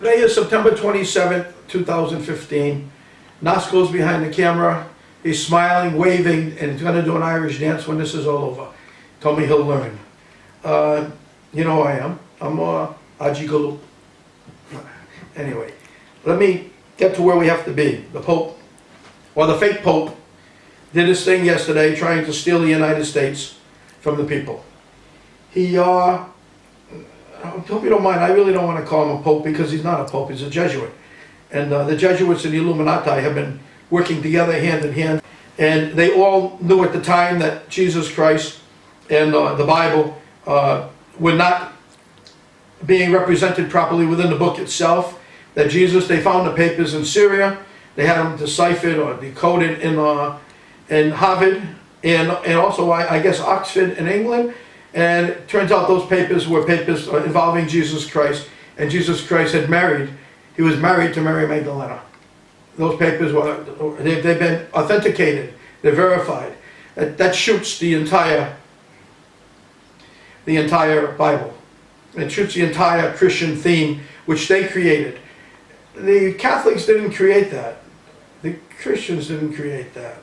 Today is September 27th, 2015. Nas goes behind the camera. He's smiling, waving, and he's going to do an Irish dance when this is all over. Told me he'll learn. You know who I am. I'm Aji Galu. Anyway, let me get to where we have to be. The Pope, or the fake Pope, did his thing yesterday trying to steal the United States from the people. He, I hope you don't mind, I really don't want to call him a Pope because he's not a Pope, he's a Jesuit. And the Jesuits and the Illuminati have been working together hand in hand. And they all knew at the time that Jesus Christ and the Bible were not being represented properly within the book itself. That Jesus, they found the papers in Syria, they had them deciphered or decoded in Harvard and also I guess Oxford in England. And it turns out those papers were papers involving Jesus Christ, and Jesus Christ had married. He was married to Mary Magdalene. Those papers they've been authenticated, they're verified. That shoots the entire Bible. It shoots the entire Christian theme, which they created. The Catholics didn't create that. The Christians didn't create that.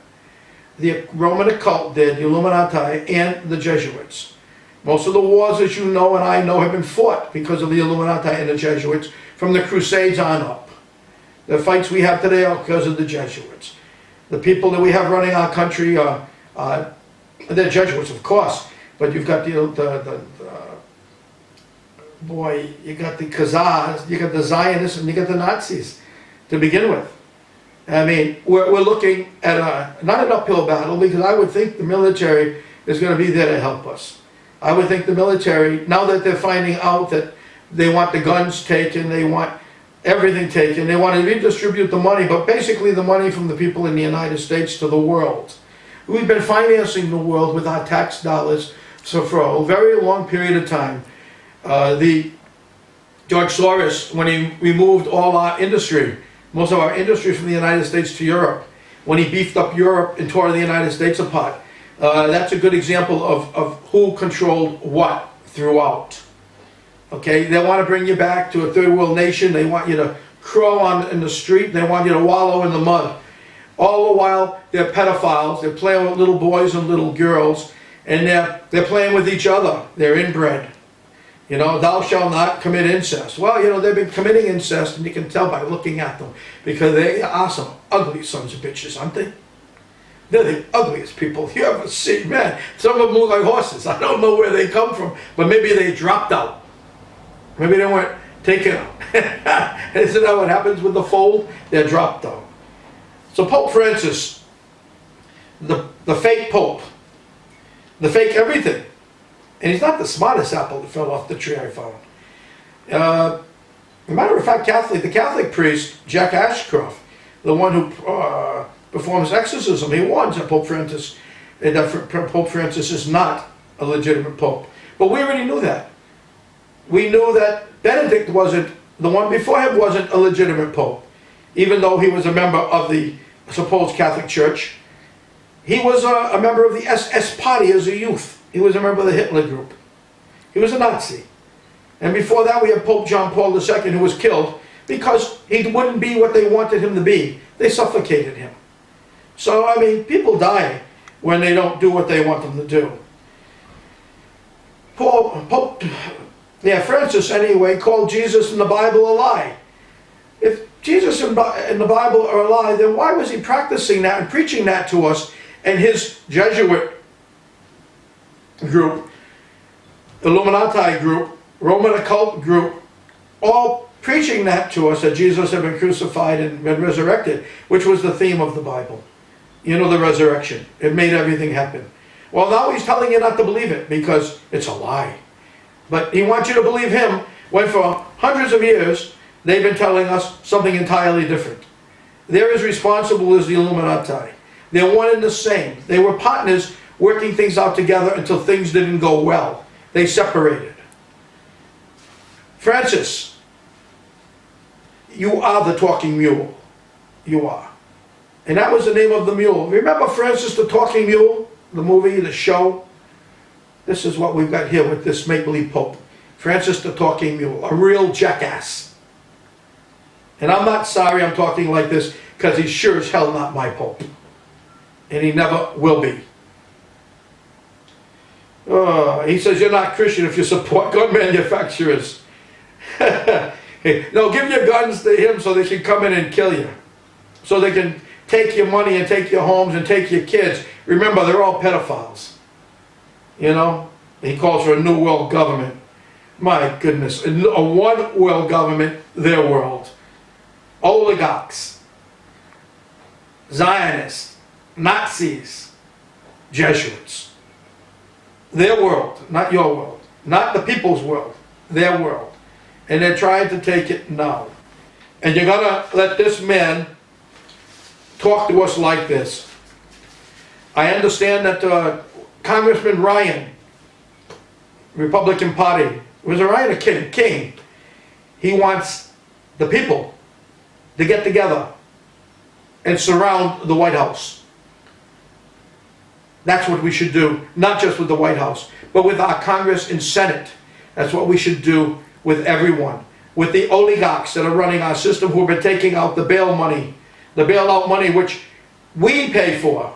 The Roman occult did, the Illuminati, and the Jesuits. Most of the wars, as you know and I know, have been fought because of the Illuminati and the Jesuits from the Crusades on up. The fights we have today are because of the Jesuits. The people that we have running our country are they're Jesuits, of course, but you've got boy, you got the Khazars, you got the Zionists, and you got the Nazis to begin with. I mean, we're looking at not an uphill battle, because I would think the military is going to be there to help us. I would think the military, now that they're finding out that they want the guns taken, they want everything taken, they want to redistribute the money, but basically the money from the people in the United States to the world. We've been financing the world with our tax dollars for a very long period of time. The George Soros, when he removed all our industry, most of our industry from the United States to Europe, when he beefed up Europe and tore the United States apart, that's a good example of who controlled what throughout. Okay, they want to bring you back to a third world nation. They want you to crawl in the street. They want you to wallow in the mud. All the while, they're pedophiles. They're playing with little boys and little girls, and they're playing with each other. They're inbred. You know, thou shalt not commit incest. Well, you know, they've been committing incest, and you can tell by looking at them, because they are some ugly sons of bitches, aren't they? They're the ugliest people you ever see. Man, some of them look like horses. I don't know where they come from, but maybe they dropped out. Maybe they weren't taken out. Isn't that what happens with the fold? They're dropped out. So Pope Francis, the fake Pope, the fake everything, and he's not the smartest apple that fell off the tree I found. As a matter of fact, the Catholic priest, Jack Ashcroft, the one who performs exorcism, he warns that Pope Francis is not a legitimate pope. But we already knew that. We knew that Benedict wasn't, the one before him wasn't a legitimate pope, even though he was a member of the supposed Catholic Church. He was a member of the SS Party as a youth. He was a member of the Hitler group. He was a Nazi. And before that we had Pope John Paul II, who was killed because he wouldn't be what they wanted him to be. They suffocated him. So, I mean, people die when they don't do what they want them to do. Francis, anyway, called Jesus and the Bible a lie. If Jesus and the Bible are a lie, then why was he practicing that and preaching that to us and his Jesuit group, Illuminati group, Roman occult group, all preaching that to us, that Jesus had been crucified and been resurrected, which was the theme of the Bible. You know, the resurrection. It made everything happen. Well, now he's telling you not to believe it because it's a lie. But he wants you to believe him when for hundreds of years they've been telling us something entirely different. They're as responsible as the Illuminati. They're one and the same. They were partners working things out together until things didn't go well. They separated. Francis, you are the talking mule. You are. And that was the name of the mule. Remember Francis the Talking Mule? The movie, the show? This is what we've got here with this make-believe Pope. Francis the Talking Mule. A real jackass. And I'm not sorry I'm talking like this, because he's sure as hell not my Pope. And he never will be. He says you're not Christian if you support gun manufacturers. No, give your guns to him so they can come in and kill you. So they can take your money and take your homes and take your kids. Remember, they're all pedophiles. You know? He calls for a new world government. My goodness. A one world government, their world. Oligarchs. Zionists. Nazis. Jesuits. Their world, not your world. Not the people's world. Their world. And they're trying to take it now. And you're going to let this man talk to us like this. I understand that Congressman Ryan, Republican Party, was it Ryan or King? He wants the people to get together and surround the White House. That's what we should do, not just with the White House, but with our Congress and Senate. That's what we should do with everyone. With the oligarchs that are running our system, who have been taking out the bail money, the bailout money which we pay for,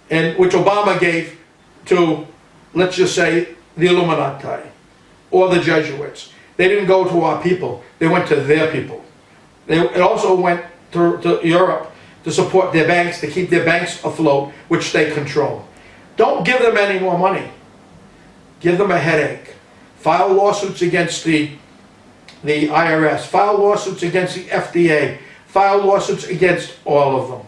and which Obama gave to, let's just say, the Illuminati or the Jesuits. They didn't go to our people, they went to their people. It also went to Europe to support their banks, to keep their banks afloat, which they control. Don't give them any more money. Give them a headache. File lawsuits against the IRS. File lawsuits against the FDA. File lawsuits against all of them.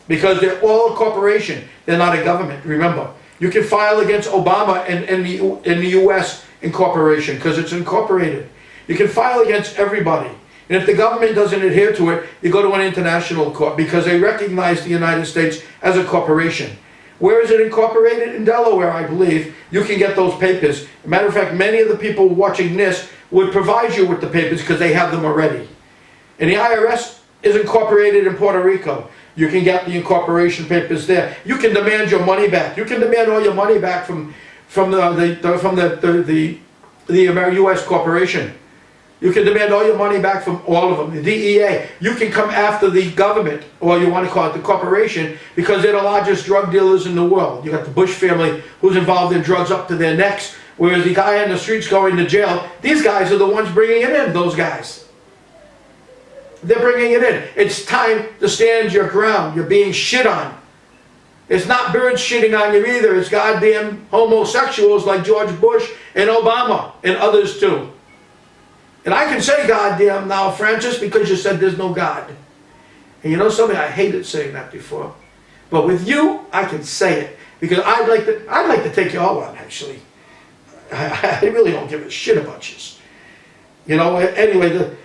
Because they're all a corporation. They're not a government, remember. You can file against Obama in the U.S. incorporation, because it's incorporated. You can file against everybody. And if the government doesn't adhere to it, you go to an international court, because they recognize the United States as a corporation. Where is it incorporated? In Delaware, I believe. You can get those papers. As a matter of fact, many of the people watching this would provide you with the papers because they have them already. And the IRS is incorporated in Puerto Rico. You can get the incorporation papers there. You can demand your money back. You can demand all your money back from the U.S. corporation. You can demand all your money back from all of them. The DEA. You can come after the government, or you want to call it the corporation, because they're the largest drug dealers in the world. You got the Bush family, who's involved in drugs up to their necks, whereas the guy on the streets going to jail, these guys are the ones bringing it in, those guys. They're bringing it in. It's time to stand your ground. You're being shit on. It's not birds shitting on you either. It's goddamn homosexuals like George Bush and Obama and others too. And I can say goddamn now, Francis, because you said there's no God. And you know something, I hated saying that before. But with you, I can say it. Because I'd like to take you all on, actually. I really don't give a shit about you. You know, anyway,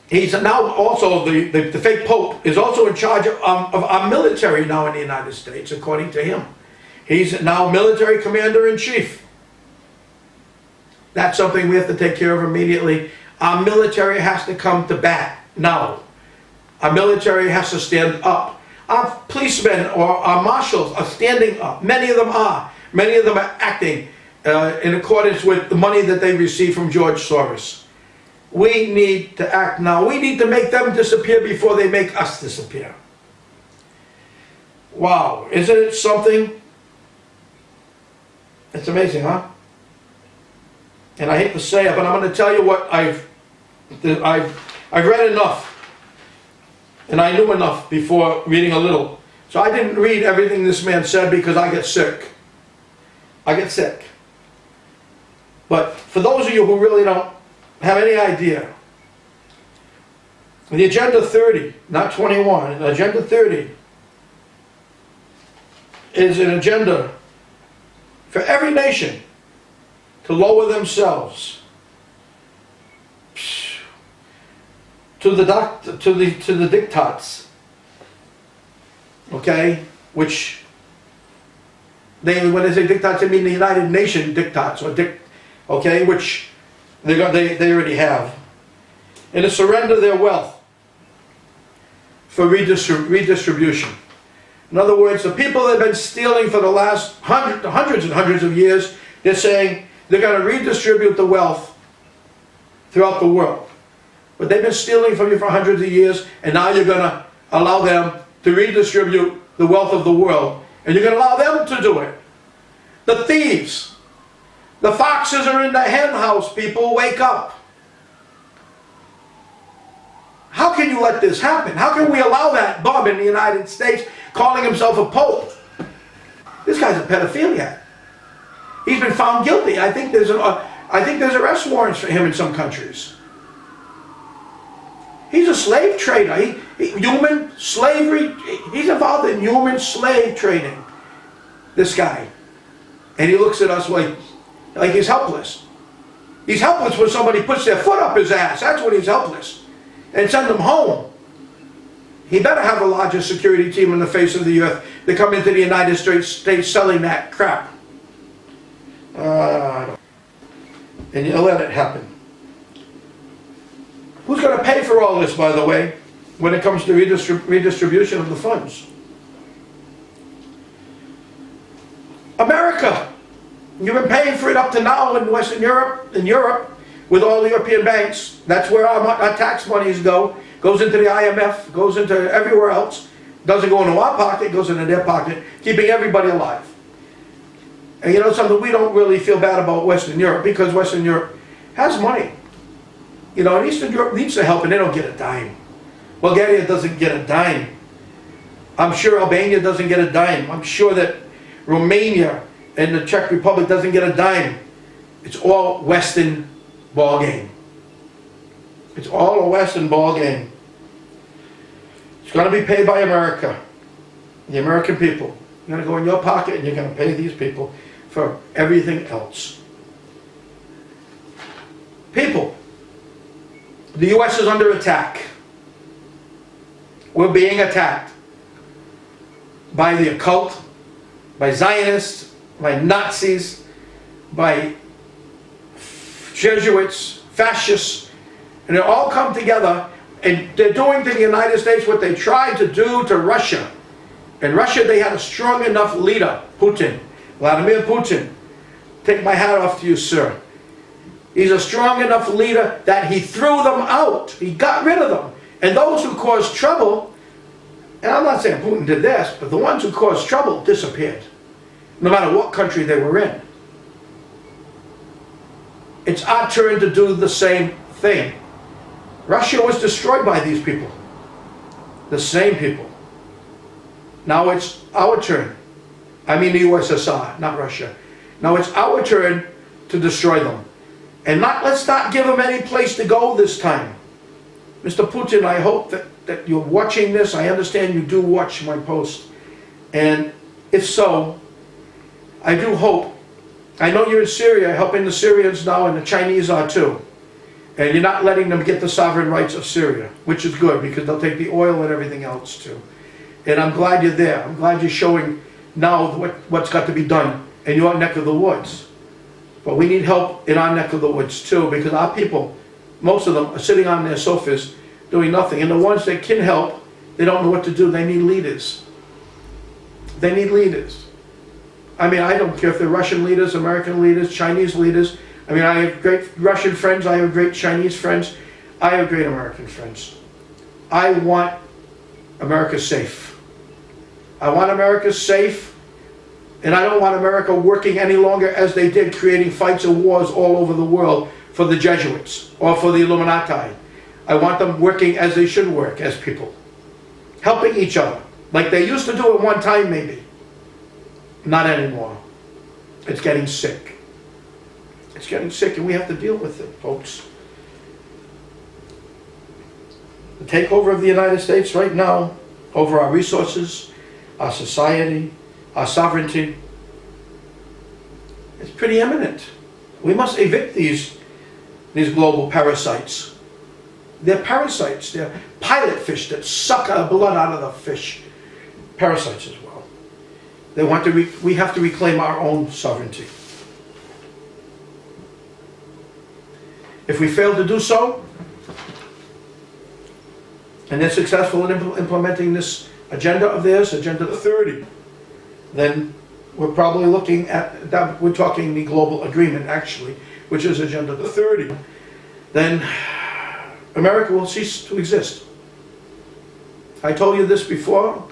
he's now also, the fake Pope is also in charge of our military now in the United States, according to him. He's now military commander-in-chief. That's something we have to take care of immediately. Our military has to come to bat now. Our military has to stand up. Our policemen or our marshals are standing up. Many of them are. Many of them are acting in accordance with the money that they receive from George Soros. We need to act now. We need to make them disappear before they make us disappear. Wow, isn't it something? It's amazing, huh? And I hate to say it, but I'm going to tell you what I've read enough. And I knew enough before reading a little. So I didn't read everything this man said because I get sick. I get sick. But for those of you who really don't have any idea, the Agenda 30, not 21, Agenda 30 is an agenda for every nation to lower themselves to the diktats, okay? Which when they say diktats, they mean the United Nations diktats, or okay, which they already have, and to surrender their wealth for redistribution. In other words, the people that have been stealing for the last hundreds and hundreds of years, they're saying they're going to redistribute the wealth throughout the world. But they've been stealing from you for hundreds of years, and now you're going to allow them to redistribute the wealth of the world. And you're going to allow them to do it. The thieves. The foxes are in the hen house, people. Wake up. How can you let this happen? How can we allow that bum in the United States calling himself a pope? This guy's a pedophiliac. He's been found guilty. I think there's arrest warrants for him in some countries. He's a slave trader. Human slavery. He's involved in human slave trading. This guy. And he looks at us like he's helpless. He's helpless when somebody puts their foot up his ass. That's when he's helpless. And send him home. He better have a larger security team on the face of the earth to come into the United States selling that crap. And you let it happen. Who's going to pay for all this, by the way, when it comes to redistribution of the funds? America. You've been paying for it up to now in Western Europe, with all the European banks. That's where our tax monies go. Goes into the IMF, goes into everywhere else. Doesn't go into our pocket, goes into their pocket, keeping everybody alive. And you know something, we don't really feel bad about Western Europe because Western Europe has money. You know, and Eastern Europe needs the help and they don't get a dime. Bulgaria doesn't get a dime. I'm sure Albania doesn't get a dime. I'm sure that Romania and the Czech Republic doesn't get a dime. It's all Western ball game. It's all a Western ball game. It's going to be paid by America, the American people. You're going to go in your pocket and you're going to pay these people for everything else. People, the U.S. is under attack. We're being attacked by the occult, by Zionists, by Nazis, by Jesuits, fascists, and they all come together and they're doing to the United States what they tried to do to Russia. In Russia they had a strong enough leader, Putin, Vladimir Putin. Take my hat off to you, sir. He's a strong enough leader that he threw them out. He got rid of them. And those who caused trouble, and I'm not saying Putin did this, but the ones who caused trouble disappeared, no matter what country they were in. It's our turn to do the same thing. Russia was destroyed by these people. The same people. Now it's our turn. I mean the USSR, not Russia. Now it's our turn to destroy them. And let's not give them any place to go this time. Mr. Putin, I hope that you're watching this. I understand you do watch my post. And if so, I do hope. I know you're in Syria, helping the Syrians now, and the Chinese are too. And you're not letting them get the sovereign rights of Syria, which is good, because they'll take the oil and everything else too. And I'm glad you're there. I'm glad you're showing now what's got to be done in your neck of the woods. But we need help in our neck of the woods too, because our people, most of them, are sitting on their sofas doing nothing. And the ones that can help, they don't know what to do. They need leaders. They need leaders. I mean, I don't care if they're Russian leaders, American leaders, Chinese leaders. I mean, I have great Russian friends, I have great Chinese friends, I have great American friends. I want America safe. I want America safe, and I don't want America working any longer as they did, creating fights and wars all over the world for the Jesuits or for the Illuminati. I want them working as they should work, as people. Helping each other, like they used to do at one time maybe. Not anymore. It's getting sick. It's getting sick and we have to deal with it, folks. The takeover of the United States right now over our resources, our society, our sovereignty, it's pretty imminent. We must evict these global parasites. They're parasites. They're pilot fish that suck our blood out of the fish. Parasites as well. They want to. We have to reclaim our own sovereignty. If we fail to do so, and they're successful in implementing this agenda of theirs, Agenda 30, then we're probably looking at that. We're talking the global agreement, actually, which is Agenda 30. Then America will cease to exist. I told you this before.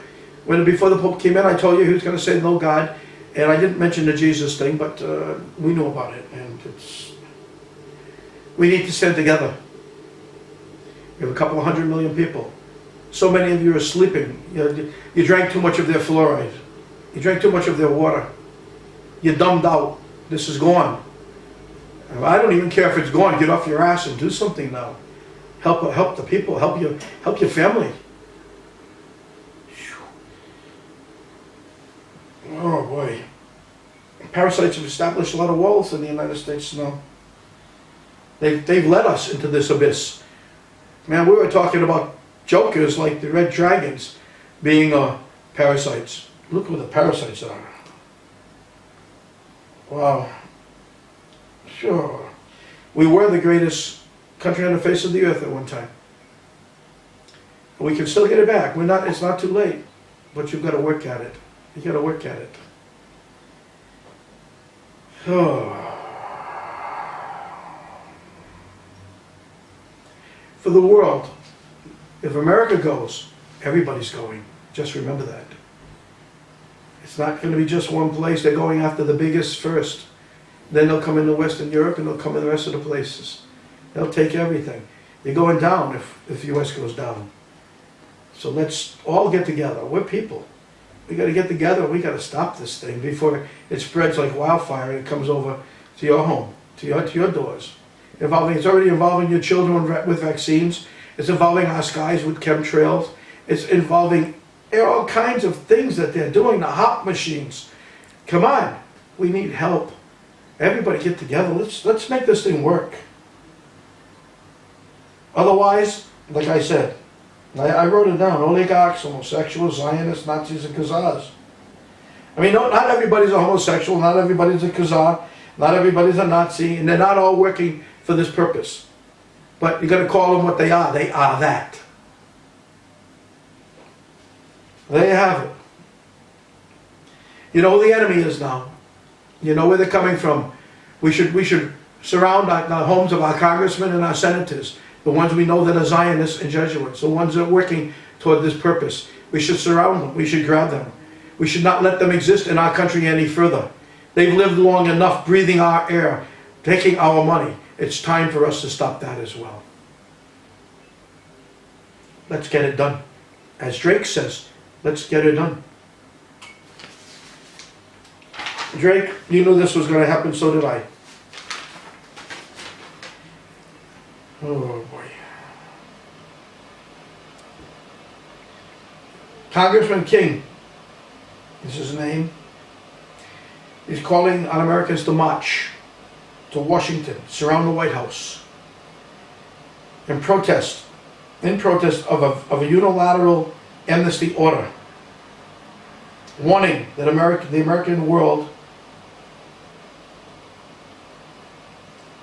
Before the Pope came in, I told you he was going to say no God. And I didn't mention the Jesus thing, but we knew about it. And we need to stand together. We have a couple of 100 million people. So many of you are sleeping. You drank too much of their fluoride. You drank too much of their water. You're dumbed out. This is gone. I don't even care if it's gone. Get off your ass and do something now. Help the people. Help your family. Oh boy. Parasites have established a lot of walls in the United States now. They've led us into this abyss. Man, we were talking about jokers like the red dragons being parasites. Look who the parasites are. Wow. Sure. We were the greatest country on the face of the earth at one time. We can still get it back. It's not too late. But you've got to work at it. You got to work at it. Oh. For the world, if America goes, everybody's going. Just remember that. It's not going to be just one place. They're going after the biggest first. Then they'll come into Western Europe and they'll come in the rest of the places. They'll take everything. You're going down if the U.S. goes down. So let's all get together. We're people. We got to get together. We got to stop this thing before it spreads like wildfire and it comes over to your home, to your doors. It's already involving your children with vaccines. It's involving our skies with chemtrails. It's involving all kinds of things that they're doing. The hop machines. Come on, we need help. Everybody get together. Let's make this thing work. Otherwise, like I said, I wrote it down. Oligarchs, homosexuals, Zionists, Nazis, and Khazars. I mean, not everybody's a homosexual, not everybody's a Khazar, not everybody's a Nazi, and they're not all working for this purpose. But you got to call them what they are. They are that. There you have it. You know who the enemy is now. You know where they're coming from. We should surround the homes of our congressmen and our senators, the ones we know that are Zionists and Jesuits, the ones that are working toward this purpose. We should surround them. We should grab them. We should not let them exist in our country any further. They've lived long enough breathing our air, taking our money. It's time for us to stop that as well. Let's get it done. As Drake says, let's get it done. Drake, you knew this was going to happen, so did I. Oh boy. Congressman King is his name. He's calling on Americans to march to Washington, surround the White House, in protest of a unilateral amnesty order, warning that the American world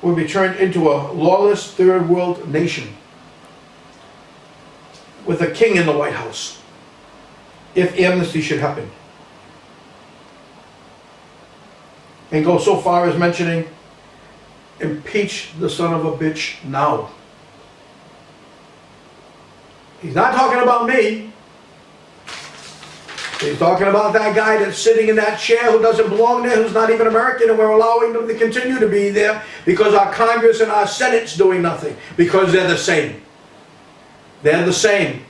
will be turned into a lawless third world nation with a king in the White House if amnesty should happen. And go so far as mentioning, impeach the son of a bitch now. He's not talking about me. He's talking about that guy that's sitting in that chair who doesn't belong there, who's not even American, and we're allowing them to continue to be there because our Congress and our Senate's doing nothing, because they're the same. They're the same.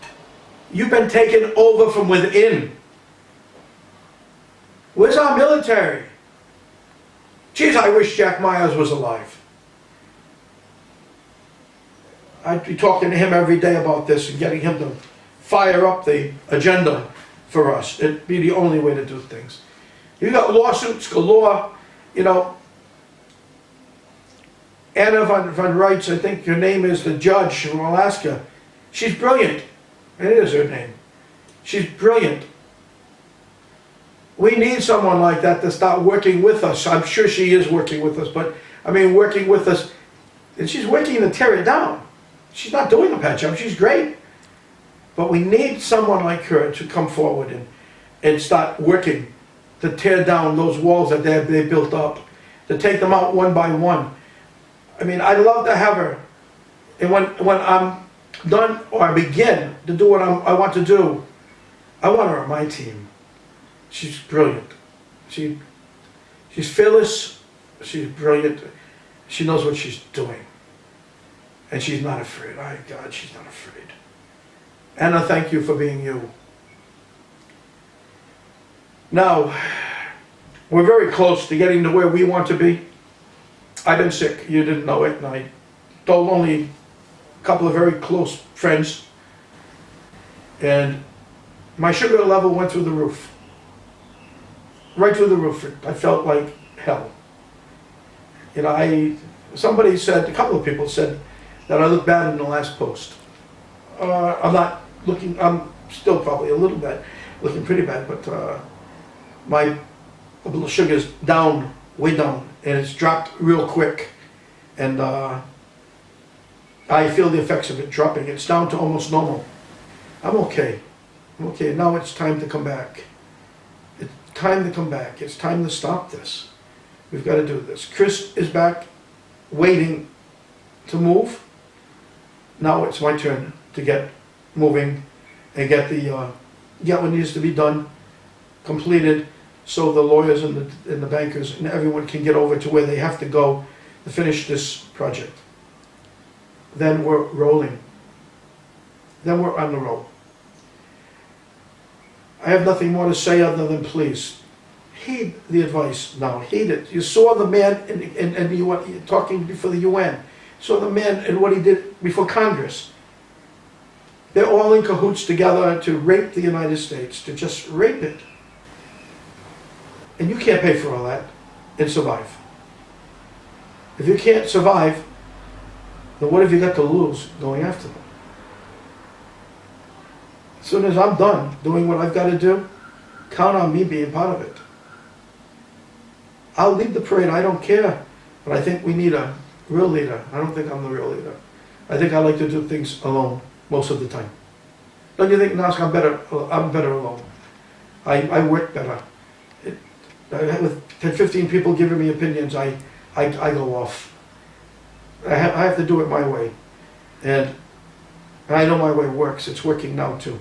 You've been taken over from within. Where's our military? Geez, I wish Jack Myers was alive. I'd be talking to him every day about this and getting him to fire up the agenda for us. It'd be the only way to do things. You got lawsuits galore. You know, Anna von Reitz, I think her name is, the judge from Alaska. She's brilliant. It is her name. She's brilliant. We need someone like that to start working with us. I'm sure she is working with us, but I mean working with us, and she's working to tear it down. She's not doing a bad job. She's great. But we need someone like her to come forward and start working to tear down those walls that they built up, to take them out one by one. I mean, I'd love to have her. And when I'm done or I begin to do what I want to do, I want her on my team. She's brilliant. She's fearless. She's brilliant. She knows what she's doing. And she's not afraid. My God, she's not afraid. Anna, thank you for being you. Now, we're very close to getting to where we want to be. I've been sick. You didn't know it. And I told only a couple of very close friends. And my sugar level went through the roof. Right through the roof. I felt like hell. You know, somebody said, a couple of people said that I look bad in the last post. I'm still probably a little bad, looking pretty bad, but my blood sugar's down, way down, and it's dropped real quick. And I feel the effects of it dropping. It's down to almost normal. I'm okay. I'm okay. Now it's time to come back. It's time to come back. It's time to stop this. We've got to do this. Chris is back, waiting to move. Now it's my turn to get moving and get what needs to be done completed, so the lawyers and the bankers and everyone can get over to where they have to go to finish this project. Then we're rolling. Then we're on the roll. I have nothing more to say other than please heed the advice now. Heed it. You saw the man and you were talking before the UN. Saw the man and what he did before Congress. They're all in cahoots together to rape the United States, to just rape it. And you can't pay for all that and survive. If you can't survive, then what have you got to lose going after them? As soon as I'm done doing what I've got to do, count on me being part of it. I'll lead the parade, I don't care. But I think we need a real leader. I don't think I'm the real leader. I think I like to do things alone most of the time. Don't you think, Nask, I'm better alone. I work better. With 10, 15 people giving me opinions, I go off. I have to do it my way. And I know my way works. It's working now too.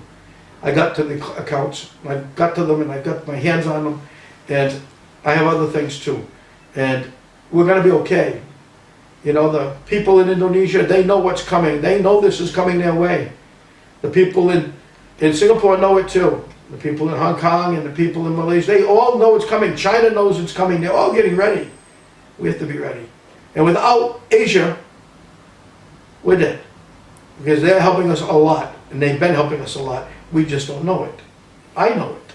I got to the accounts, I got to them, and I got my hands on them, and I have other things too. And we're going to be okay. You know, the people in Indonesia, they know what's coming. They know this is coming their way. The people in Singapore know it too. The people in Hong Kong and the people in Malaysia, they all know it's coming. China knows it's coming. They're all getting ready. We have to be ready. And without Asia, we're dead. Because they're helping us a lot. And they've been helping us a lot. We just don't know it. I know it.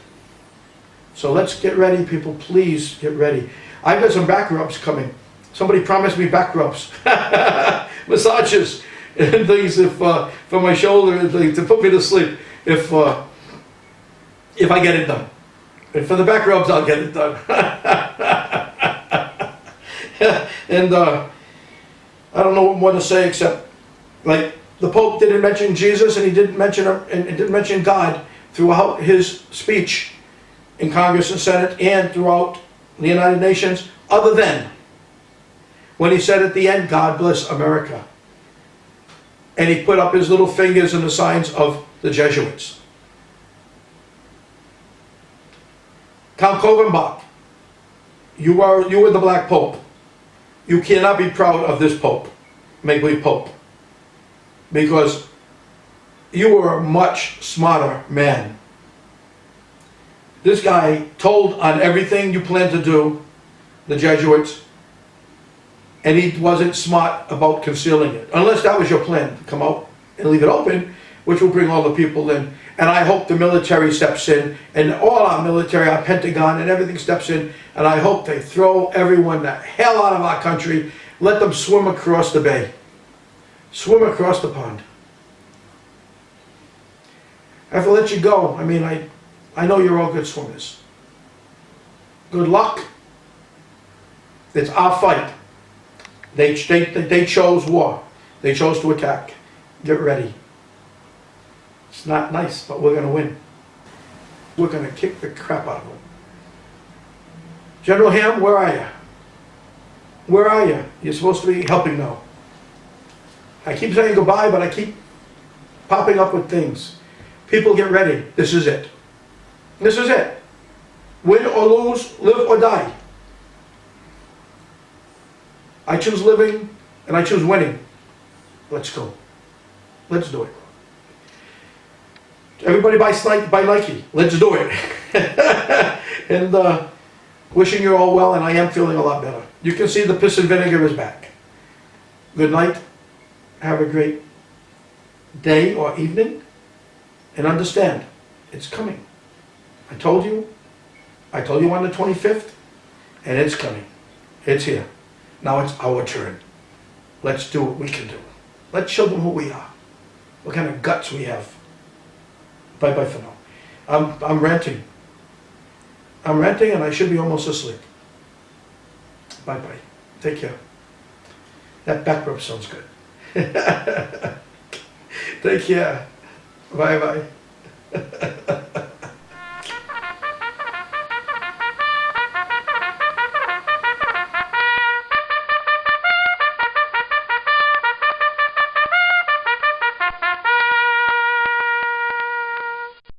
So let's get ready, people. Please get ready. I've got some back rubs coming. Somebody promised me back rubs. Massages and things for my shoulder and things to put me to sleep if I get it done. And for the back rubs, I'll get it done. And I don't know what more to say except, like, the Pope didn't mention Jesus and he didn't mention God throughout his speech in Congress and Senate and throughout the United Nations, other than when he said at the end, God bless America. And he put up his little fingers in the signs of the Jesuits. Count Kovenbach, you were the Black Pope. You cannot be proud of this Pope, make-believe Pope, because you were a much smarter man. This guy told on everything you planned to do, the Jesuits, and he wasn't smart about concealing it. Unless that was your plan, to come out and leave it open, which will bring all the people in. And I hope the military steps in, and all our military, our Pentagon, and everything steps in, and I hope they throw everyone the hell out of our country, let them swim across the bay. Swim across the pond. I have to let you go. I mean, I know you're all good swimmers. Good luck. It's our fight. They chose war. They chose to attack. Get ready. It's not nice, but we're going to win. We're going to kick the crap out of them. General Ham, where are you? Where are you? You're supposed to be helping now. I keep saying goodbye, but I keep popping up with things. People get ready. This is it. This is it. Win or lose, live or die. I choose living and I choose winning. Let's go. Let's do it. Everybody buy Nike. Let's do it. And wishing you all well, and I am feeling a lot better. You can see the piss and vinegar is back. Good night. Have a great day or evening. And understand, it's coming. I told you on the 25th, and it's coming. It's here. Now it's our turn. Let's do what we can do. Let's show them who we are. What kind of guts we have. Bye-bye for now. I'm ranting. I'm ranting and I should be almost asleep. Bye-bye. Take care. That back rub sounds good. Take care. Bye-bye.